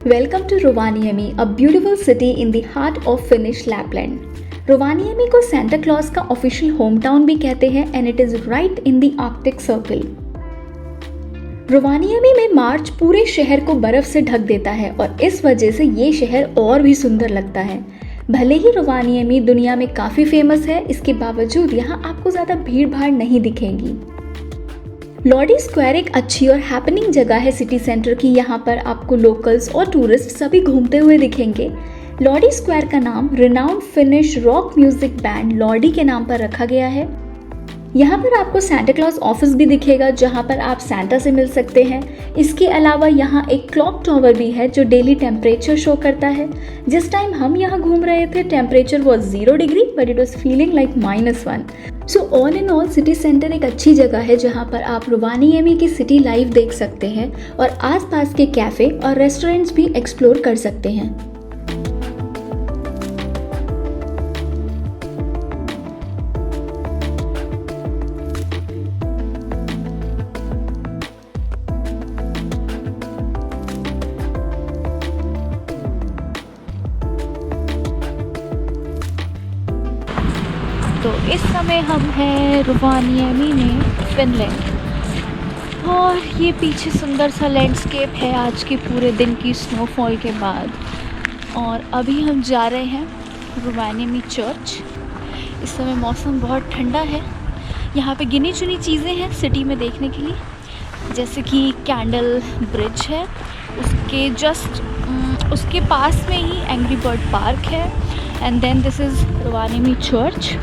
Welcome to Rovaniemi, a beautiful city in the heart of Finnish Lapland. Rovaniemi को Santa Claus का official home town भी कहते हैं and it is right in the Arctic Circle. रोवानिएमी में मार्च पूरे शहर को बर्फ से ढक देता है और इस वजह से ये शहर और भी सुंदर लगता है। भले ही रोवानिएमी दुनिया में काफ़ी फेमस है, इसके बावजूद यहाँ आपको ज़्यादा भीड़ भाड़ नहीं दिखेगी। लॉडी स्क्वायर एक अच्छी और हैपनिंग जगह है सिटी सेंटर की। यहाँ पर आपको लोकल्स और टूरिस्ट सभी घूमते हुए दिखेंगे। लॉडी स्क्वायर का नाम renowned Finnish rock music band Lordi के नाम पर रखा गया है। यहाँ पर आपको सैंटा क्लॉज ऑफिस भी दिखेगा, जहाँ पर आप सैंटा से मिल सकते हैं। इसके अलावा यहाँ एक क्लॉक टावर भी है जो डेली टेम्परेचर शो करता है। जिस टाइम हम यहाँ घूम रहे थे temperature was 0 degree but it was feeling like -1। So all in all city centre एक अच्छी जगह है जहाँ पर आप रोवानिएमी की सिटी लाइफ देख सकते हैं और आसपास के कैफ़े और रेस्टोरेंट्स भी एक्सप्लोर कर सकते हैं। तो इस समय हम हैं रोवानिएमी में, फिनलैंड, और ये पीछे सुंदर सा लैंडस्केप है आज के पूरे दिन की स्नोफॉल के बाद। और अभी हम जा रहे हैं रोवानिएमी चर्च। इस समय मौसम बहुत ठंडा है। यहाँ पे गिनी चुनी चीज़ें हैं सिटी में देखने के लिए, जैसे कि कैंडल ब्रिज है, उसके पास में ही एंग्री बर्ड पार्क है, and then this is Rovaniemi church.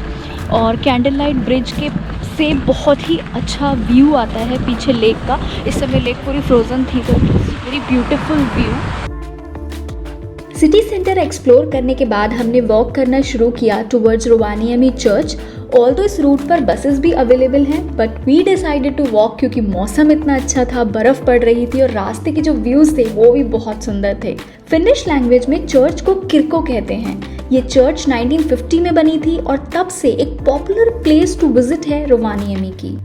और कैंडल लाइट ब्रिज के से बहुत ही अच्छा व्यू आता है पीछे लेक का। इस समय लेक पूरी फ्रोज़न थी तो very beautiful view. City centre explore करने के बाद हमने वॉक करना शुरू किया टुवर्ड्स रोवानिएमी चर्च। ऑल्दो इस रूट पर बसेस भी अवेलेबल हैं but we decided to walk क्योंकि मौसम इतना अच्छा था, बर्फ़ पड़ रही थी और रास्ते के जो व्यूज़ थे वो भी बहुत सुंदर थे। फिनिश लैंग्वेज में चर्च को किर्को कहते हैं। ये चर्च 1950 में बनी थी और तब से एक पॉपुलर प्लेस टू विजिट है रोवानिएमी की।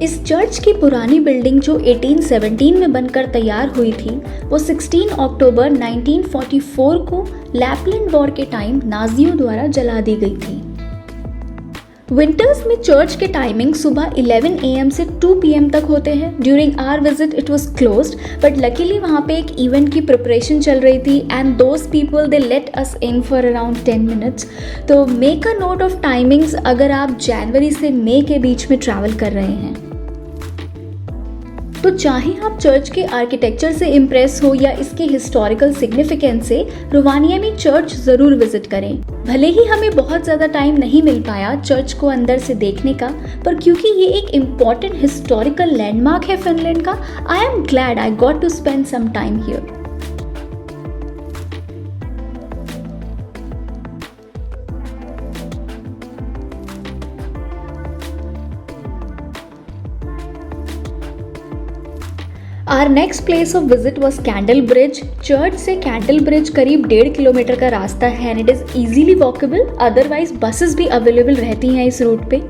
इस चर्च की पुरानी बिल्डिंग जो 1817 में बनकर तैयार हुई थी वो 16 अक्टूबर 1944 को लैपलैंड वॉर के टाइम नाजियों द्वारा जला दी गई थी। विंटर्स में चर्च के टाइमिंग सुबह 11 AM से 2 PM तक होते हैं। During our visit it was closed but luckily वहाँ पे एक इवेंट की प्रिपरेशन चल रही थी and those people they let us in for around 10 minutes. तो make a note of timings अगर आप जनवरी से मई के बीच में ट्रैवल कर रहे हैं। तो चाहे आप चर्च के आर्किटेक्चर से इम्प्रेस हो या इसके हिस्टोरिकल सिग्निफिकेंस से, रोवानिएमी चर्च ज़रूर विजिट करें। भले ही हमें बहुत ज़्यादा टाइम नहीं मिल पाया चर्च को अंदर से देखने का, पर क्योंकि ये एक इम्पॉर्टेंट हिस्टोरिकल लैंडमार्क है फिनलैंड का, I am glad I got to spend some time here. Our next place of visit was candle bridge. Church से कैंडल ब्रिज करीब 1.5 किलोमीटर का रास्ता है and it is easily walkable, otherwise buses भी available रहती हैं इस रूट पे।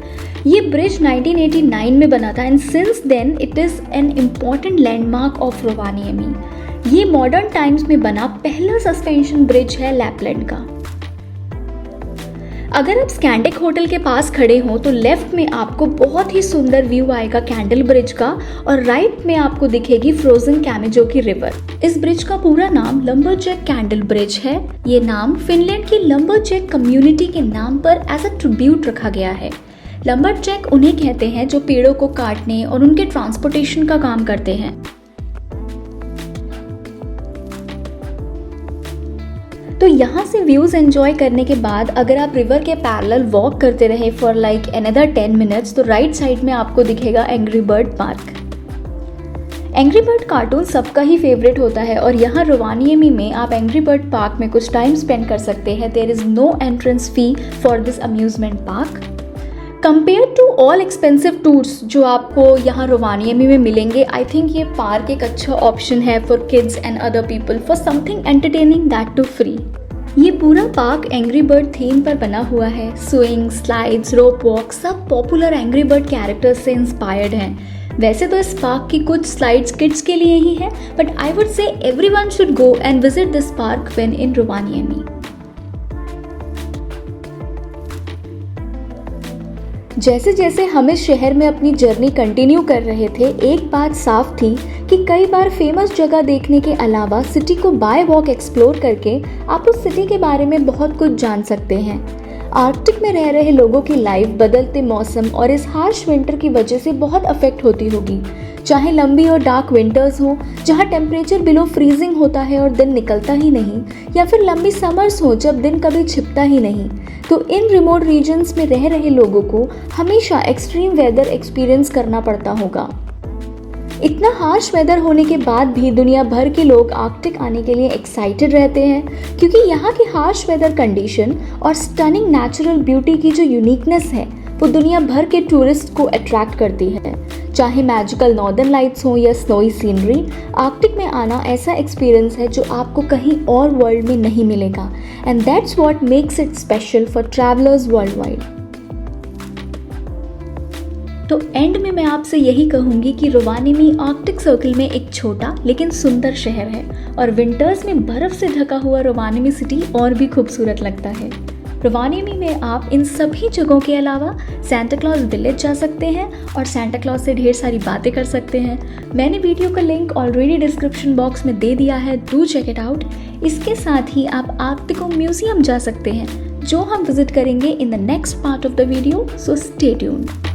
ये ब्रिज 1989 में बना था and since then it is an important landmark of Rovaniemi. ये मॉडर्न टाइम्स में बना पहला सस्पेंशन ब्रिज है लैपलैंड का। अगर आप स्कैंडिक होटल के पास खड़े हों तो लेफ्ट में आपको बहुत ही सुंदर व्यू आएगा कैंडल ब्रिज का और राइट में आपको दिखेगी फ्रोजन कैमेजो की रिवर। इस ब्रिज का पूरा नाम लंबरजैक कैंडल ब्रिज है। ये नाम फिनलैंड की लंबरजैक कम्युनिटी के नाम पर एज अ ट्रिब्यूट रखा गया है। लंबरजैक उन्हें कहते हैं जो पेड़ों को काटने और उनके ट्रांसपोर्टेशन का काम करते हैं। तो यहाँ से व्यूज़ एंजॉय करने के बाद अगर आप रिवर के पैरेलल वॉक करते रहे फॉर लाइक अनदर 10 मिनट्स तो राइट साइड में आपको दिखेगा angry Bird park. Angry bird cartoon सबका ही फेवरेट होता है और यहाँ रोवानिएमी में आप एंग्री बर्ड पार्क में कुछ टाइम स्पेंड कर सकते हैं। There is no entrance fee for this amusement park. Compare to all expensive tours जो आपको यहाँ रोवानिएमी में मिलेंगे, आई थिंक ये पार्क एक अच्छा ऑप्शन है for kids and other people for something entertaining that too free. ये पूरा पार्क एंग्री बर्ड थीम पर बना हुआ है। स्विंग, स्लाइड्स, रोप वॉक सब पॉपुलर एंग्री बर्ड कैरेक्टर्स से इंस्पायर्ड हैं। वैसे तो इस पार्क की कुछ स्लाइड्स किड्स के लिए ही है, but I would say everyone should go and visit this park when in Rovaniemi. जैसे जैसे हम इस शहर में अपनी जर्नी कंटिन्यू कर रहे थे, एक बात साफ थी कि कई बार फेमस जगह देखने के अलावा सिटी को बाय वॉक एक्सप्लोर करके आप उस सिटी के बारे में बहुत कुछ जान सकते हैं। आर्कटिक में रह रहे लोगों की लाइफ बदलते मौसम और इस हार्श विंटर की वजह से बहुत अफेक्ट होती होगी, चाहे लंबी और डार्क विंटर्स हो जहां टेम्परेचर बिलो फ्रीजिंग होता है और दिन निकलता ही नहीं, या फिर लंबी समर्स हो जब दिन कभी छिपता ही नहीं। तो इन रिमोट रीजन्स में रह रहे लोगों को हमेशा एक्सट्रीम वेदर एक्सपीरियंस करना पड़ता होगा। इतना हार्श वेदर होने के बाद भी दुनिया भर के लोग आर्कटिक आने के लिए एक्साइटेड रहते हैं, क्योंकि यहाँ की हार्श वेदर कंडीशन और स्टनिंग नेचुरल ब्यूटी की जो यूनिकनेस है वो दुनिया भर के टूरिस्ट को अट्रैक्ट करती है। चाहे मैजिकल नॉर्दर्न लाइट्स हो या स्नोई सीनरी, आर्कटिक में आना ऐसा एक्सपीरियंस है जो आपको कहीं और वर्ल्ड में नहीं मिलेगा, and that's what makes it special for travellers world wide. तो एंड में मैं आपसे यही कहूँगी कि रोवानिएमी आर्कटिक सर्कल में एक छोटा लेकिन सुंदर शहर है, और विंटर्स में बर्फ़ से ढका हुआ रोवानिएमी सिटी और भी खूबसूरत लगता है। रोवानिएमी में आप इन सभी जगहों के अलावा सांता क्लॉज विलेज जा सकते हैं और सांता क्लॉज से ढेर सारी बातें कर सकते हैं। मैंने वीडियो का लिंक ऑलरेडी डिस्क्रिप्शन बॉक्स में दे दिया है, डू चेक इट आउट। इसके साथ ही आप आर्कटिको म्यूजियम जा सकते हैं, जो हम विजिट करेंगे in the next part of the video, so stay tuned.